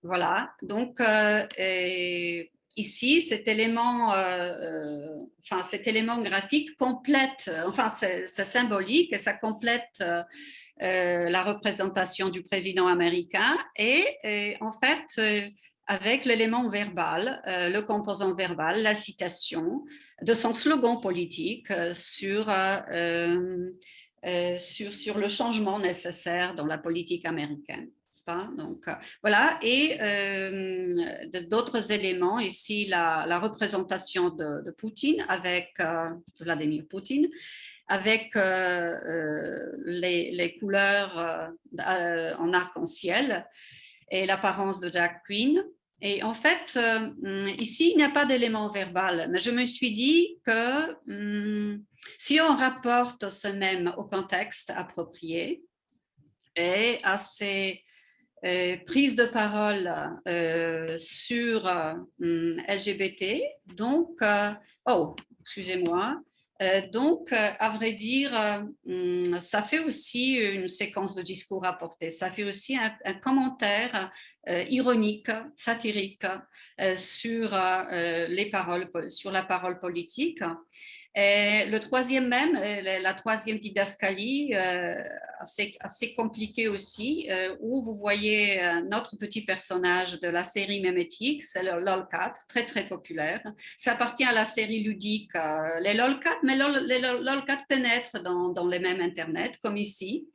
Voilà, donc ici, cet élément graphique complète, enfin c'est symbolique et ça complète la représentation du président américain et en fait, avec l'élément verbal, le composant verbal, la citation de son slogan politique sur le changement nécessaire dans la politique américaine. Pas? Donc, voilà, et d'autres éléments, ici la représentation de Poutine avec Vladimir Poutine, avec les couleurs en arc-en-ciel et l'apparence de Jack Queen. Et en fait, ici, il n'y a pas d'élément verbal, mais je me suis dit que si on rapporte ce même au contexte approprié et à ces prise de parole sur LGBT. Donc, excusez-moi. Donc, à vrai dire, ça fait aussi une séquence de discours apportés. Ça fait aussi un commentaire ironique, satirique sur la parole politique. Et le troisième même, la troisième didascalie, assez compliquée aussi, où vous voyez notre petit personnage de la série mémétique, c'est le LOLCAT, très très populaire. Ça appartient à la série ludique, les LOLCAT, mais les LOLCAT pénètrent dans les mêmes Internet, comme ici.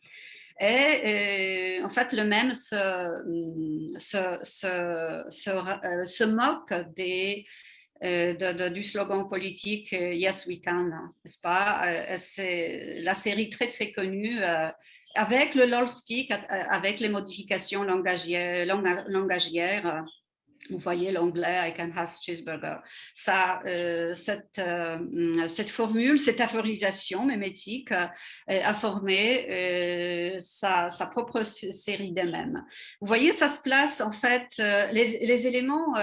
Et en fait, le même se moque du slogan politique Yes We Can, n'est-ce pas? C'est la série très très connue avec le LOL Speak, avec les modifications langagières Vous voyez l'anglais I can have cheeseburger. Ça, cette formule, cette aphorisation mémétique a formé sa propre série d'elle-même. Vous voyez, ça se place en fait, les éléments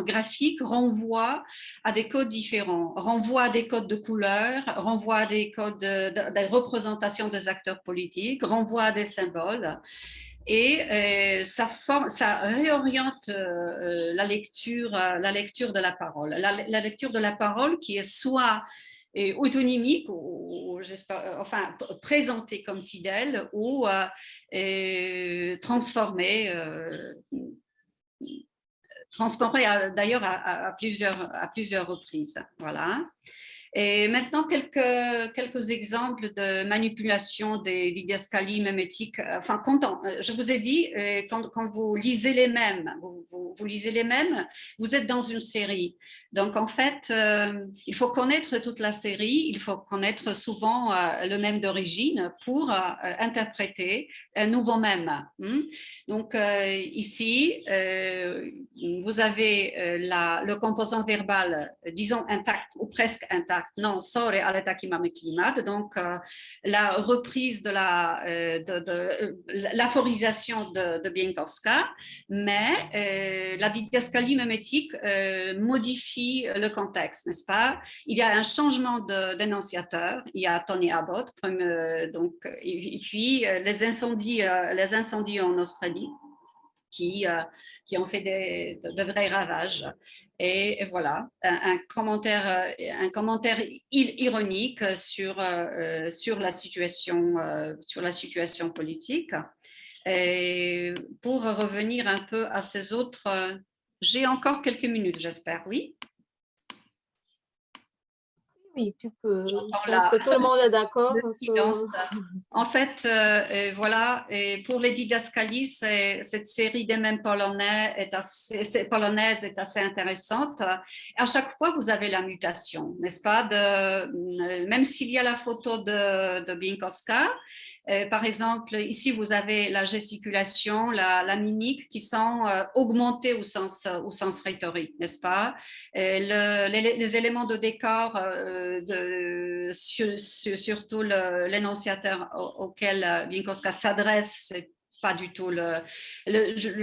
graphiques renvoient à des codes différents, renvoient à des codes de couleurs, renvoient à des codes de représentation des acteurs politiques, renvoient à des symboles. Et ça réoriente la lecture de la parole. La lecture de la parole qui est soit autonomique, ou enfin présentée comme fidèle, ou transformée d'ailleurs à plusieurs reprises. Voilà. Et maintenant, quelques exemples de manipulation des didascalies mémétiques. Enfin, je vous ai dit, quand vous lisez les mêmes, vous lisez les mêmes, vous êtes dans une série. Donc, en fait, il faut connaître toute la série, il faut connaître souvent le mème d'origine pour interpréter un nouveau mème. Donc, ici, vous avez le composant verbal, disons intact ou presque intact. Non, sore aletakimame klimat. Donc, la reprise de l'aphorisation de Bieńkowska, mais la didascalie mémétique modifie le contexte, n'est-ce pas? Il y a un changement d'énonciateur. Il y a Tony Abbott, donc, et puis les incendies en Australie, qui ont fait de vrais ravages. Et voilà, un commentaire ironique sur la situation politique. Et pour revenir un peu à ces autres, j'ai encore quelques minutes, j'espère, oui? Oui, tu peux. Je pense que tout le monde est d'accord. En fait, voilà, et pour les didascalies, cette série des mêmes polonaises est assez intéressante. À chaque fois, vous avez la mutation, n'est-ce pas? Même s'il y a la photo de Bieńkowska, par exemple, ici, vous avez la gesticulation, la mimique qui sont augmentées au sens rhétorique, n'est-ce pas? Les éléments de décor, surtout l'énonciateur auquel Bieńkowska s'adresse, c'est pas du tout le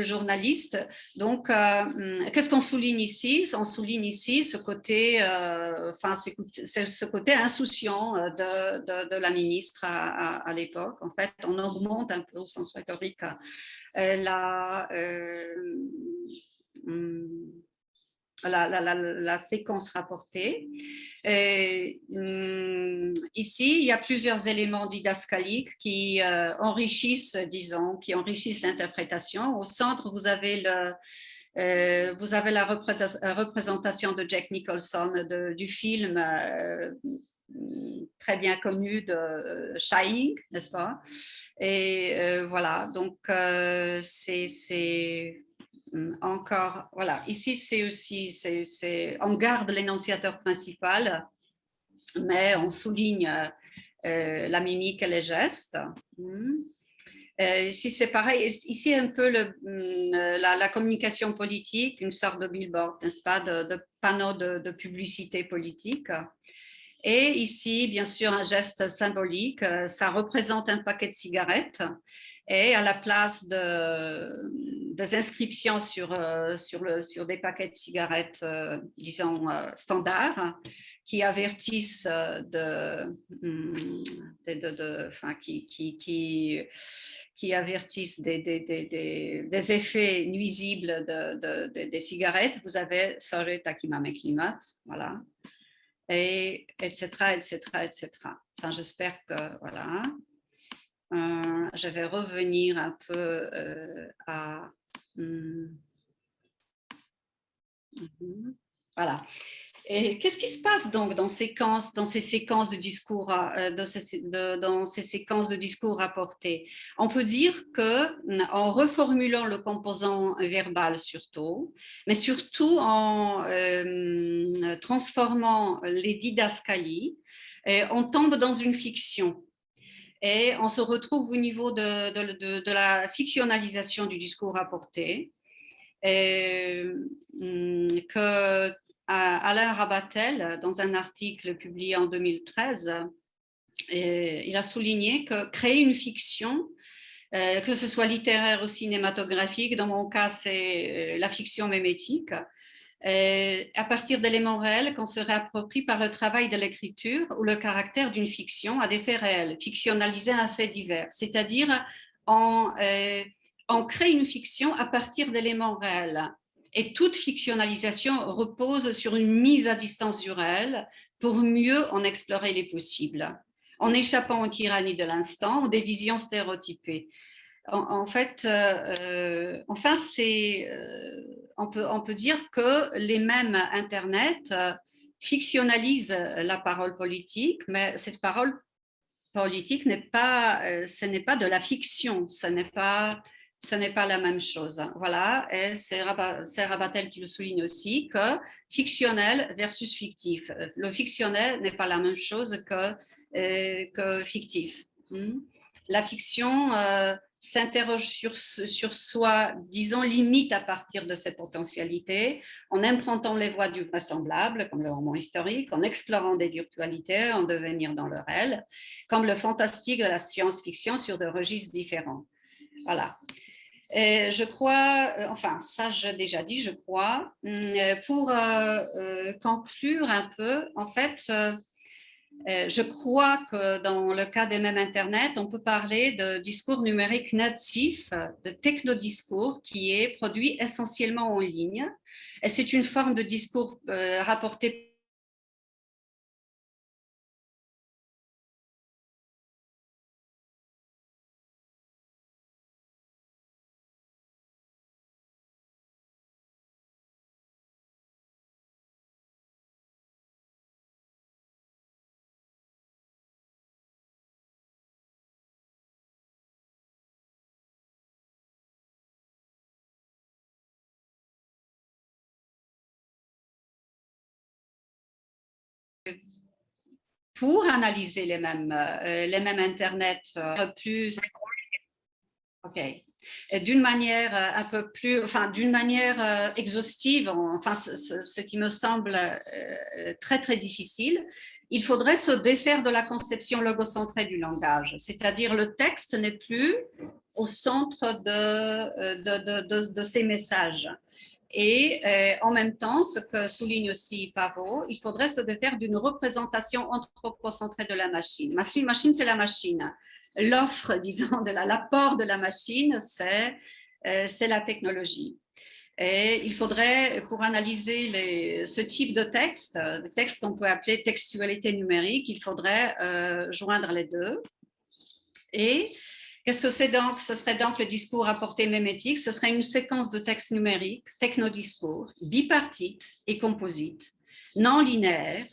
journaliste. Donc, qu'est-ce qu'on souligne ici? On souligne ici ce côté, ce côté insouciant de la ministre à l'époque. En fait, on augmente un peu au sens rhétorique la séquence rapportée. Ici, il y a plusieurs éléments didascaliques qui enrichissent l'interprétation. Au centre, vous avez la représentation de Jack Nicholson du film très bien connu de Shining, n'est-ce pas? Et voilà, donc c'est encore, voilà, ici c'est aussi, on garde l'énonciateur principal, mais on souligne la mimique et les gestes. Ici c'est pareil, ici un peu la communication politique, une sorte de billboard, n'est-ce pas, de panneau de publicité politique. Et ici, bien sûr, un geste symbolique, ça représente un paquet de cigarettes. Et à la place des inscriptions sur des paquets de cigarettes, disons, standards, qui avertissent qui avertissent des effets nuisibles des cigarettes, vous avez « Sore takimame klimat », voilà. Et etc. Enfin, j'espère que, voilà. Je vais revenir un peu à... Voilà. Et qu'est-ce qui se passe donc dans ces séquences de discours, dans ces séquences de discours rapportés? On peut dire que en reformulant le composant verbal surtout, mais surtout en transformant les didascalies, on tombe dans une fiction. Et on se retrouve au niveau de la fictionnalisation du discours rapporté. que Alain Rabatel, dans un article publié en 2013, il a souligné que créer une fiction, que ce soit littéraire ou cinématographique, dans mon cas c'est la fiction mémétique, à partir d'éléments réels qu'on se réapproprie par le travail de l'écriture ou le caractère d'une fiction à des faits réels, fictionnaliser un fait divers, c'est-à-dire on crée une fiction à partir d'éléments réels. Et toute fictionnalisation repose sur une mise à distance du réel pour mieux en explorer les possibles, en échappant aux tyrannies de l'instant ou des visions stéréotypées. En fait, enfin, on peut dire que les mêmes Internet fictionnalisent la parole politique, mais cette parole politique ce n'est pas de la fiction, ce n'est pas la même chose. Voilà, et c'est Rabatel qui le souligne aussi, que fictionnel versus fictif. Le fictionnel n'est pas la même chose que fictif. La fiction s'interroge sur soi, disons, limite à partir de ses potentialités, en empruntant les voies du vraisemblable, comme le roman historique, en explorant des virtualités, en devenir dans le réel, comme le fantastique de la science-fiction sur des registres différents. Voilà. Et je crois, enfin, ça j'ai déjà dit, je crois, pour conclure un peu, en fait, je crois que dans le cas des mêmes Internet, on peut parler de discours numérique natif, de technodiscours qui est produit essentiellement en ligne. Et c'est une forme de discours rapporté pour analyser les mêmes Internet plus, d'une manière un peu plus, enfin d'une manière exhaustive, enfin ce qui me semble très très difficile. Il faudrait se défaire de la conception logocentrée du langage, c'est-à-dire le texte n'est plus au centre de ces messages. Et en même temps, ce que souligne aussi Pavot, il faudrait se défaire d'une représentation anthropocentrée de la machine. Machine, c'est la machine. L'offre, disons, l'apport de la machine, c'est la technologie. Et il faudrait, pour analyser ce type de texte qu'on peut appeler textualité numérique, il faudrait joindre les deux. Et qu'est-ce que c'est donc? Ce serait donc le discours à portée mémétique. Ce serait une séquence de textes numériques, technodiscours, bipartite et composite, non linéaire,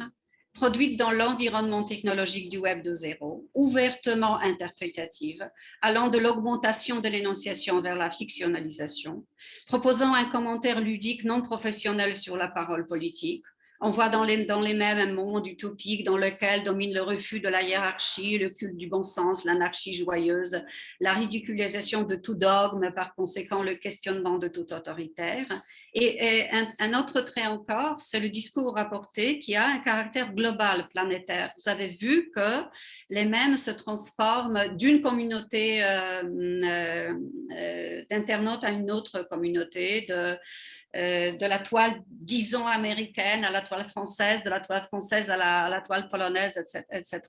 produite dans l'environnement technologique du Web 2.0, ouvertement interprétative, allant de l'augmentation de l'énonciation vers la fictionnalisation, proposant un commentaire ludique non professionnel sur la parole politique. On voit dans les mêmes un monde utopique dans lequel domine le refus de la hiérarchie, le culte du bon sens, l'anarchie joyeuse, la ridiculisation de tout dogme, par conséquent le questionnement de tout autoritaire. Et un autre trait encore, c'est le discours rapporté qui a un caractère global, planétaire. Vous avez vu que les mêmes se transforment d'une communauté d'internautes à une autre communauté, de la toile, disons, américaine à la toile française, de la toile française à la toile polonaise, etc.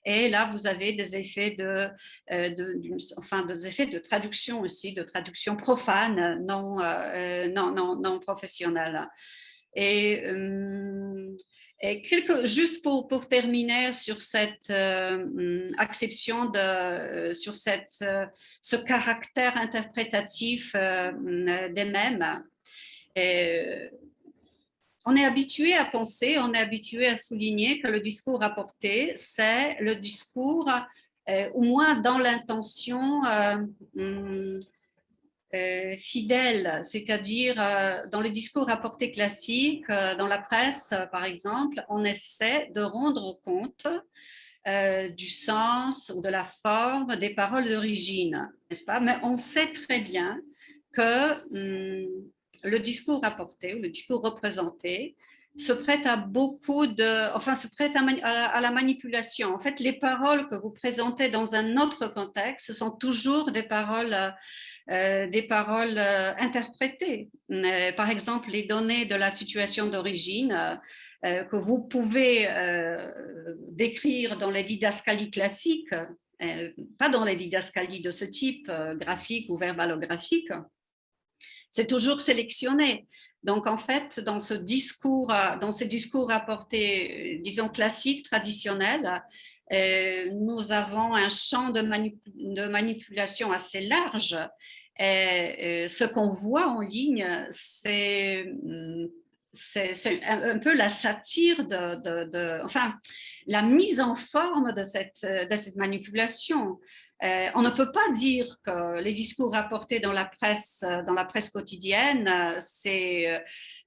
Et là, vous avez des effets des effets de traduction aussi, de traduction profane, non professionnelle. Et juste pour terminer sur cette acception sur ce caractère interprétatif des mêmes. On est habitué à penser, on est habitué à souligner que le discours rapporté, c'est le discours, au moins dans l'intention fidèle, c'est-à-dire dans le discours rapporté classique, dans la presse par exemple, on essaie de rendre compte du sens ou de la forme des paroles d'origine, n'est-ce pas? Mais on sait très bien que le discours apporté ou le discours représenté se prête à se prête à la manipulation. En fait, les paroles que vous présentez dans un autre contexte, ce sont toujours des paroles interprétées. Par exemple, les données de la situation d'origine que vous pouvez décrire dans les didascalies classiques, pas dans les didascalies de ce type, graphique ou verbalographique, c'est toujours sélectionné. Donc, en fait, dans ces discours rapportés, disons, classiques, traditionnels, nous avons un champ de manipulation assez large. Et ce qu'on voit en ligne, c'est un peu la satire enfin, la mise en forme de cette manipulation. On ne peut pas dire que les discours rapportés dans la presse quotidienne, c'est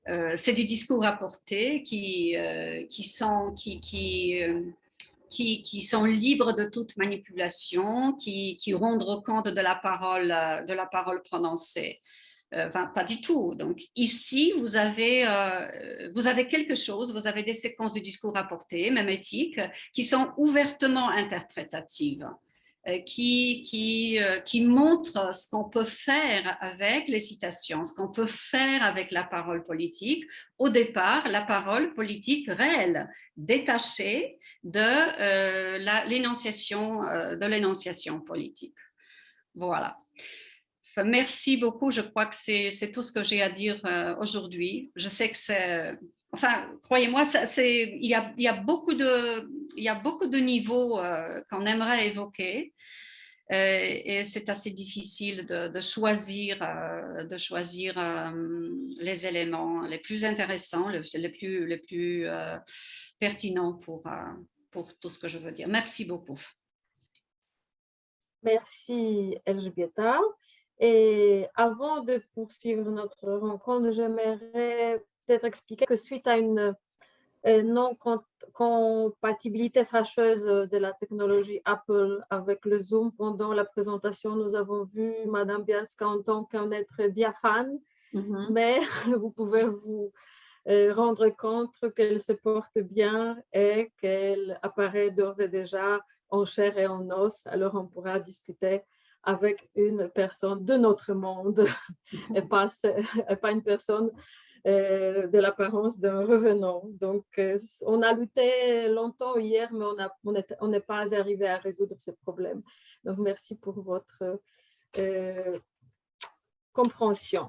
des discours rapportés qui sont libres de toute manipulation, qui rendent compte de la parole prononcée. Enfin, pas du tout. Donc ici, vous avez quelque chose, vous avez des séquences de discours rapportés, même éthiques, qui sont ouvertement interprétatives. Qui montre ce qu'on peut faire avec les citations, ce qu'on peut faire avec la parole politique. Au départ, la parole politique réelle, détachée de l'énonciation politique. Voilà. Enfin, merci beaucoup. Je crois que c'est tout ce que j'ai à dire aujourd'hui. Je sais que c'est... Enfin, croyez-moi, il y a beaucoup de niveaux qu'on aimerait évoquer. Et c'est assez difficile de choisir les éléments les plus intéressants, les plus pertinents pour tout ce que je veux dire. Merci beaucoup. Merci, Elżbieta. Et avant de poursuivre notre rencontre, j'aimerais peut-être expliquer que suite à une non-compatibilité fâcheuse de la technologie Apple avec le Zoom, pendant la présentation, nous avons vu Madame Bielska en tant qu'un être diaphane, mais vous pouvez vous rendre compte qu'elle se porte bien et qu'elle apparaît d'ores et déjà en chair et en os. Alors, on pourra discuter avec une personne de notre monde et pas une personne de l'apparence d'un revenant. Donc, on a lutté longtemps hier, mais on n'est pas arrivé à résoudre ce problème. Donc, merci pour votre compréhension.